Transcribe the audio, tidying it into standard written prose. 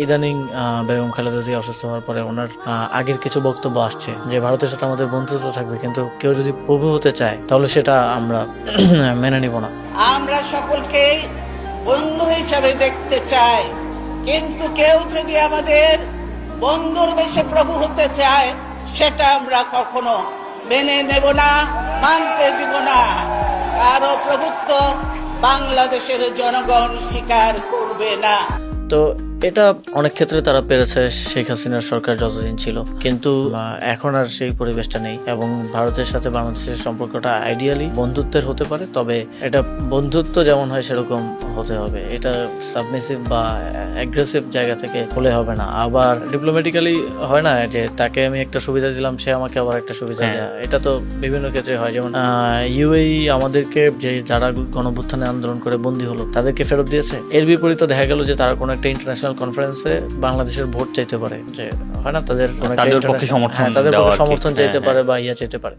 ইদানিং বেগম খালেদা জিয়া অসুস্থ হওয়ার পরে ওনার আগের কিছু বক্তব্য আসছে যে ভারতের সাথে আমাদের বন্ধুত্ব থাকবে, কিন্তু কেউ যদি প্রভু হতে চায় তাহলে সেটা আমরা মেনে নিব না। আমরা সকলকেই বন্ধু হিসাবে দেখতে চাই, কিন্তু কেউ যদি আমাদের বন্ধুর বেশে প্রভু হতে চায় সেটা আমরা কখনো মেনে নেব না, মানতে দিব না। কারো প্রভুত্ব বাংলাদেশের জনগণ স্বীকার করবে না। তো এটা অনেক ক্ষেত্রে তারা পেরেছে শেখ হাসিনার সরকার যতদিন ছিল, কিন্তু এখন আর সেই পরিবেশটা নেই এবং ভারতের সাথে বাংলাদেশের সম্পর্কটা আইডিয়ালি বন্ধুত্বের হতে পারে, তবে এটা বন্ধুত্ব যেমন হয় সেরকম হতে হবে। এটা সাবমিসিভ বা অ্যাগ্রেসিভ জায়গা থেকে হলে হবে না। আবার ডিপ্লোম্যাটিক্যালি হয় না যে তাকে আমি একটা সুবিধা দিলাম, সে আমাকে আবার একটা সুবিধা দেয়। এটা তো বিভিন্ন ক্ষেত্রে হয়, যেমন ইউএই আমাদেরকে যে যারা গণঅভ্যুত্থানে আন্দোলন করে বন্দী হলো তাদেরকে ফেরত দিয়েছে। এর বিপরীতে দেখা গেল যে তারা কোনো একটা ইন্টারন্যাশনাল কনফারেন্সে বাংলাদেশের ভোট চাইতে পারে, যে হয় না তাদের পক্ষে সমর্থন চাইতে পারে বা চাইতে পারে।